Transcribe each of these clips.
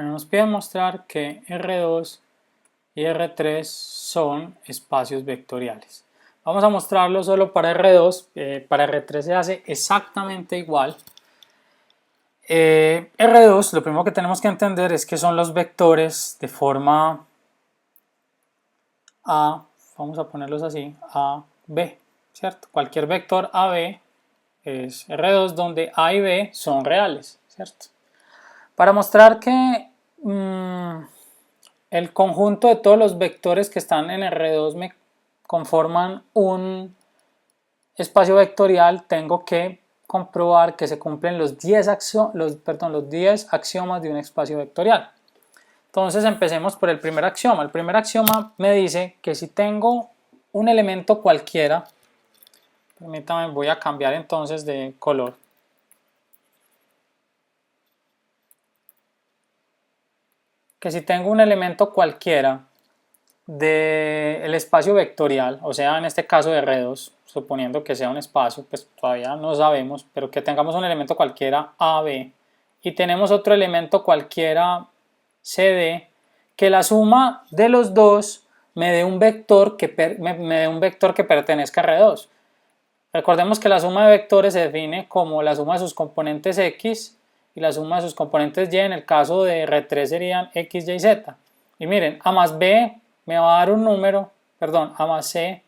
Bueno, nos piden mostrar que R2 y R3 son espacios vectoriales. Vamos a mostrarlo solo para R2, para R3 se hace exactamente igual. R2, lo primero que tenemos que entender es que son los vectores de forma A, vamos a ponerlos así, A, B, ¿cierto? Cualquier vector AB es R2 donde A y B son reales, ¿cierto? Para mostrar que el conjunto de todos los vectores que están en R2 me conforman un espacio vectorial, tengo que comprobar que se cumplen los 10 axiomas de un espacio vectorial. Entonces empecemos por el primer axioma. El primer axioma me dice que si tengo un elemento cualquiera, permítame, voy a cambiar entonces de color. Que si tengo un elemento cualquiera del espacio vectorial, o sea en este caso de R2, suponiendo que sea un espacio, pues todavía no sabemos, pero que tengamos un elemento cualquiera AB y tenemos otro elemento cualquiera CD, que la suma de los dos me dé un vector que pertenezca a R2. Recordemos que la suma de vectores se define como la suma de sus componentes X y la suma de sus componentes Y. En el caso de R3 serían X, Y, Z. Y miren, A más B me va a dar un número, perdón, A más C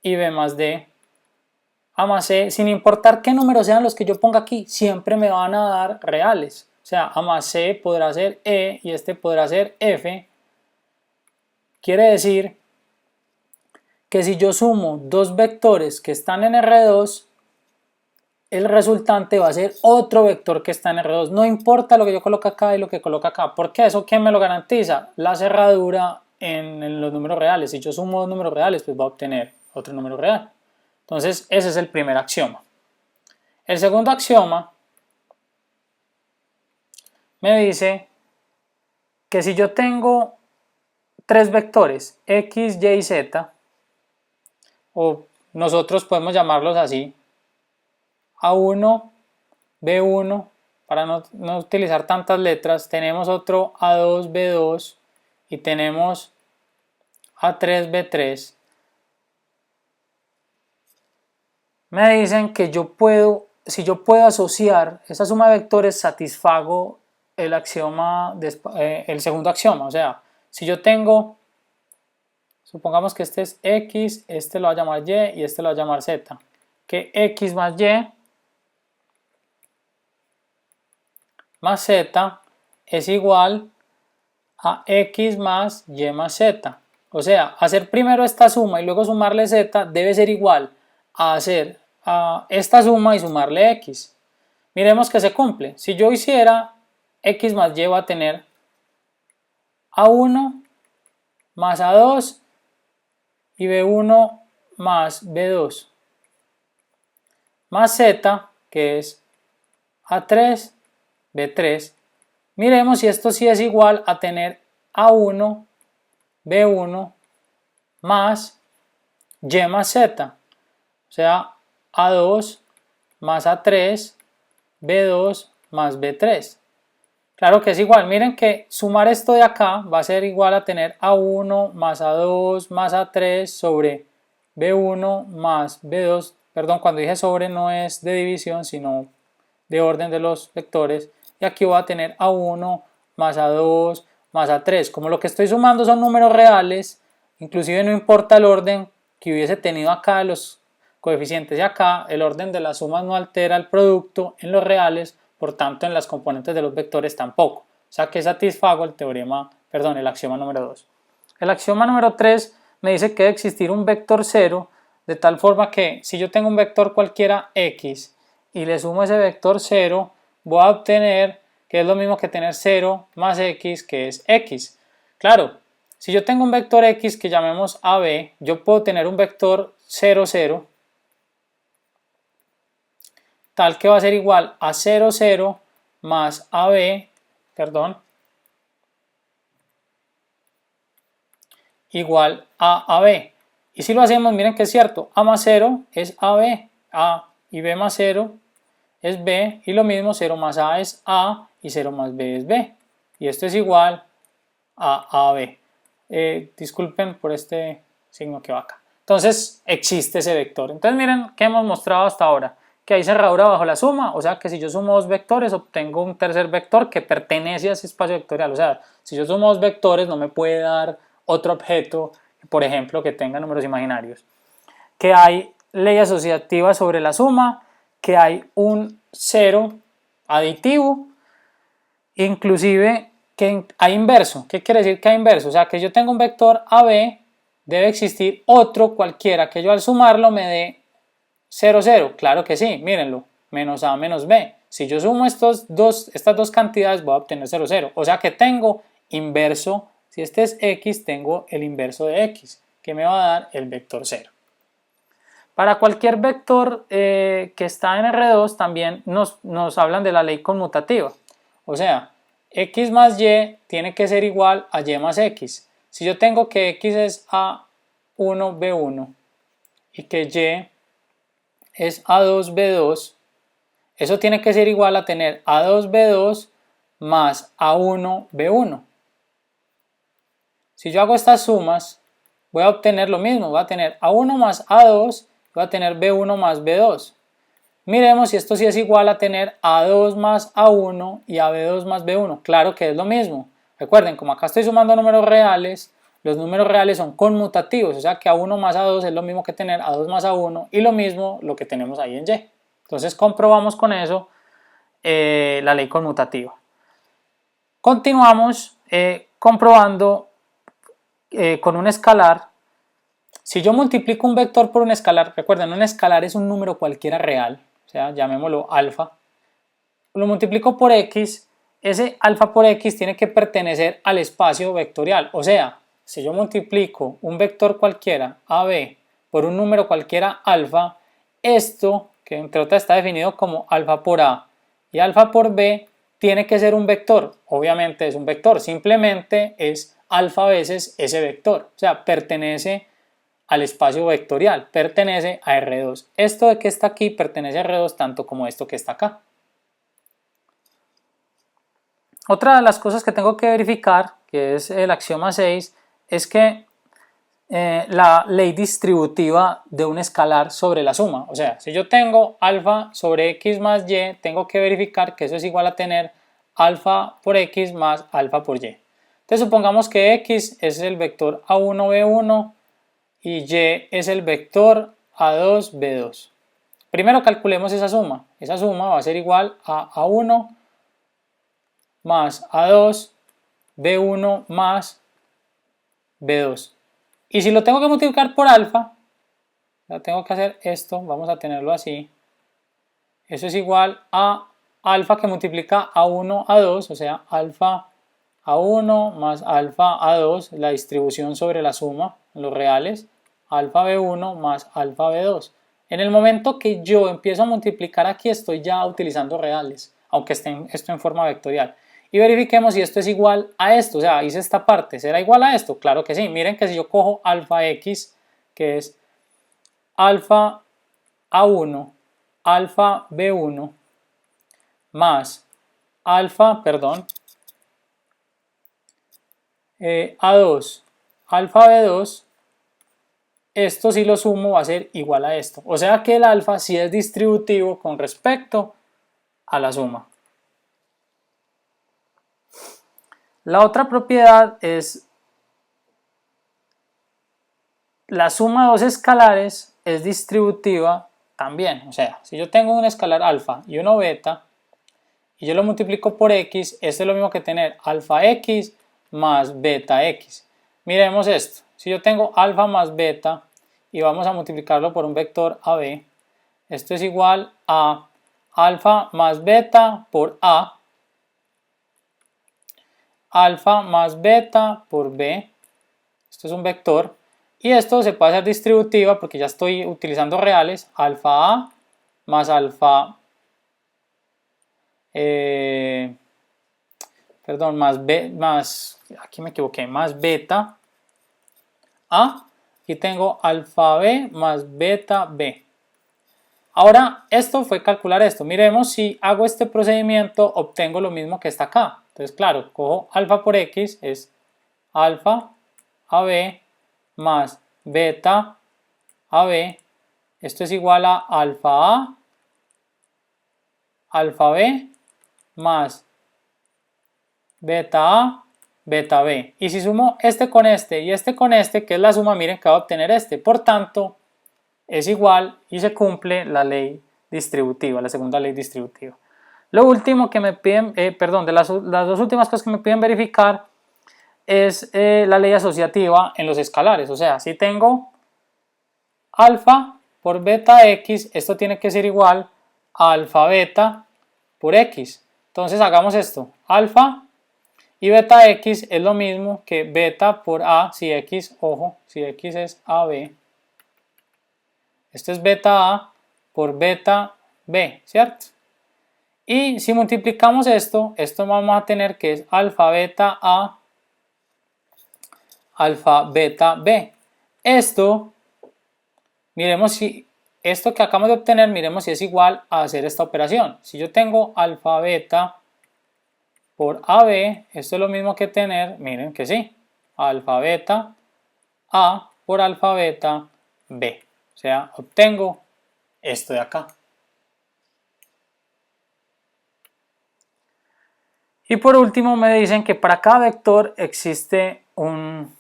y B más D. A más C, sin importar qué números sean los que yo ponga aquí, siempre me van a dar reales. O sea, A más C podrá ser E y este podrá ser F. Quiere decir que si yo sumo dos vectores que están en R2, el resultante va a ser otro vector que está en R2. No importa lo que yo coloque acá y lo que coloque acá. ¿Por qué? ¿Eso quién me lo garantiza? La cerradura en los números reales. Si yo sumo dos números reales, pues va a obtener otro número real. Entonces, ese es el primer axioma. El segundo axioma me dice que si yo tengo tres vectores, X, Y, Z, o nosotros podemos llamarlos así, A1, B1, para no utilizar tantas letras, tenemos otro A2, B2 y tenemos A3, B3. Me dicen que si yo puedo asociar esa suma de vectores, satisfago el axioma, el segundo axioma. O sea, si yo tengo, supongamos que este es X, este lo va a llamar Y y este lo va a llamar Z, que X más Y más Z es igual a X más Y más Z. O sea, hacer primero esta suma y luego sumarle Z debe ser igual a hacer esta suma y sumarle X. Miremos que se cumple. Si yo hiciera X más Y va a tener A1 más A2 y B1 más B2 más Z, que es A3, B3. Miremos si esto sí es igual a tener A1, B1 más Y más Z, o sea, A2 más A3, B2 más B3. Claro que es igual, miren que sumar esto de acá va a ser igual a tener A1 más A2 más A3 sobre B1 más B2, perdón, cuando dije sobre no es de división sino de orden de los vectores, y aquí voy a tener A1 más A2 más A3. Como lo que estoy sumando son números reales, inclusive no importa el orden que hubiese tenido acá los coeficientes y acá, el orden de las sumas no altera el producto en los reales, por tanto en las componentes de los vectores tampoco. O sea que satisfago el axioma número 2. El axioma número 3 me dice que debe existir un vector 0, de tal forma que si yo tengo un vector cualquiera X y le sumo ese vector 0, voy a obtener que es lo mismo que tener 0 más X, que es X. Claro, si yo tengo un vector X que llamemos AB, yo puedo tener un vector 0, 0, tal que va a ser igual a 0, 0 más AB, perdón, igual a AB. Y si lo hacemos, miren que es cierto, A más 0 es AB, A y B más 0 es B, y lo mismo 0 más A es A y 0 más B es B. y esto es igual a AB. Disculpen por este signo que va acá. Entonces existe ese vector. Entonces miren que hemos mostrado hasta ahora, que hay cerradura bajo la suma, o sea que si yo sumo dos vectores obtengo un tercer vector que pertenece a ese espacio vectorial. O sea, si yo sumo dos vectores no me puede dar otro objeto, por ejemplo, que tenga números imaginarios. Que hay ley asociativa sobre la suma, que hay un cero aditivo, inclusive que hay inverso. ¿Qué quiere decir que hay inverso? O sea, que yo tengo un vector AB, debe existir otro cualquiera que yo al sumarlo me dé 0, 0. Claro que sí, mírenlo, menos A menos B. Si yo sumo estas dos cantidades voy a obtener 0, 0. O sea que tengo inverso, si este es X, tengo el inverso de X, que me va a dar el vector 0. Para cualquier vector que está en R2 también nos hablan de la ley conmutativa. O sea, X más Y tiene que ser igual a Y más X. Si yo tengo que X es A1, B1 y que Y es A2, B2, eso tiene que ser igual a tener A2, B2 más A1, B1. Si yo hago estas sumas, voy a obtener lo mismo, voy a tener A1 más A2, voy a tener B1 más B2. Miremos si esto sí es igual a tener A2 más A1 y a B2 más B1. Claro que es lo mismo. Recuerden, como acá estoy sumando números reales, los números reales son conmutativos, o sea que A1 más A2 es lo mismo que tener A2 más A1 y lo mismo lo que tenemos ahí en Y. Entonces comprobamos con eso la ley conmutativa. Continuamos comprobando con un escalar. Si yo multiplico un vector por un escalar, recuerden, un escalar es un número cualquiera real, o sea, llamémoslo alfa, lo multiplico por X, ese alfa por X tiene que pertenecer al espacio vectorial, o sea, si yo multiplico un vector cualquiera, AB, por un número cualquiera alfa, esto, que entre otras está definido como alfa por A y alfa por B, tiene que ser un vector, obviamente es un vector, simplemente es alfa veces ese vector, o sea, pertenece al espacio vectorial, pertenece a R2. Esto de que está aquí pertenece a R2 tanto como esto que está acá. Otra de las cosas que tengo que verificar, que es el axioma 6, es que la ley distributiva de un escalar sobre la suma. O sea, si yo tengo alfa sobre X más Y, tengo que verificar que eso es igual a tener alfa por X más alfa por Y. Entonces supongamos que X es el vector A1, B1 y Y es el vector A2, B2. Primero calculemos esa suma. Esa suma va a ser igual a A1 más A2, B1 más B2. Y si lo tengo que multiplicar por alfa, tengo que hacer esto, vamos a tenerlo así. Eso es igual a alfa que multiplica A1, A2, o sea, alfa A1 más alfa A2, la distribución sobre la suma, los reales, alfa B1 más alfa B2. En el momento que yo empiezo a multiplicar aquí, estoy ya utilizando reales, aunque esté esto en forma vectorial. Y verifiquemos si esto es igual a esto, o sea, hice esta parte, ¿será igual a esto? Claro que sí, miren que si yo cojo alfa X, que es alfa A1, alfa B1, más alfa, A2, alfa B2, esto si lo sumo va a ser igual a esto. O sea que el alfa sí es distributivo con respecto a la suma. La otra propiedad es la suma de dos escalares es distributiva también. O sea, si yo tengo un escalar alfa y uno beta y yo lo multiplico por x, esto es lo mismo que tener alfa x más beta x. Miremos esto. Si yo tengo alfa más beta y vamos a multiplicarlo por un vector AB, esto es igual a alfa más beta por A, alfa más beta por B, esto es un vector, y esto se puede hacer distributiva porque ya estoy utilizando reales, alfa A más alfa, aquí me equivoqué, más beta A, y tengo alfa B más beta B. Ahora, esto fue calcular esto. Miremos si hago este procedimiento, obtengo lo mismo que está acá. Entonces, claro, cojo alfa por x, es alfa AB más beta AB. Esto es igual a alfa A, alfa B más beta A, beta B. Y si sumo este con este y este con este, que es la suma, miren que va a obtener este. Por tanto, es igual y se cumple la ley distributiva, la segunda ley distributiva. Lo último que me piden, de las dos últimas cosas que me piden verificar es la ley asociativa en los escalares. O sea, si tengo alfa por beta x, esto tiene que ser igual a alfa beta por x. Entonces hagamos esto, alfa y beta x es lo mismo que beta por a, si x, ojo, si x es ab. Esto es beta a por beta b, ¿cierto? Y si multiplicamos esto vamos a tener que es alfa beta a, alfa beta b. Esto, miremos si esto que acabamos de obtener, miremos si es igual a hacer esta operación. Si yo tengo alfa beta por AB, esto es lo mismo que tener, miren que sí, alfa beta A por alfa beta B. O sea, obtengo esto de acá. Y por último me dicen que para cada vector existe un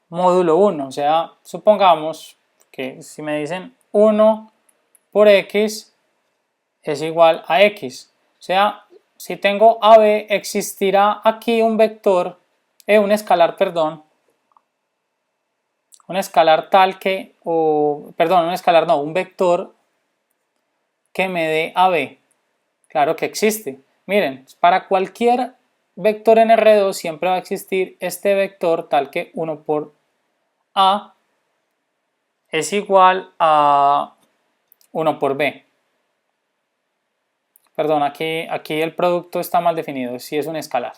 módulo 1. O sea, supongamos que si me dicen 1 por x es igual a x. O sea, si tengo AB, existirá aquí un vector, un escalar, perdón, un escalar tal que, un escalar no, un vector que me dé AB. Claro que existe. Miren, para cualquier vector en R2 siempre va a existir este vector tal que 1 por A es igual a 1 por B. Perdón, aquí el producto está mal definido, si es un escalar,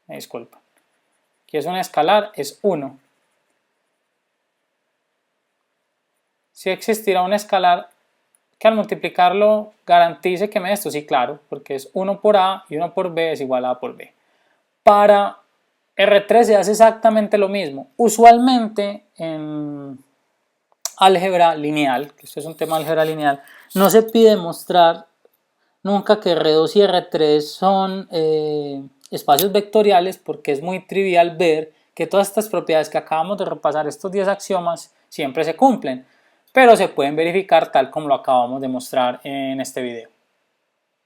me disculpa. Aquí es un escalar, es 1. Si existirá un escalar que al multiplicarlo garantice que me dé esto, sí, claro, porque es 1 por A y 1 por B es igual a A por B. Para R3 se hace exactamente lo mismo. Usualmente en álgebra lineal, que esto es un tema de álgebra lineal, no se pide mostrar nunca que R2 y R3 son espacios vectoriales, porque es muy trivial ver que todas estas propiedades que acabamos de repasar, estos 10 axiomas, siempre se cumplen, pero se pueden verificar tal como lo acabamos de mostrar en este video.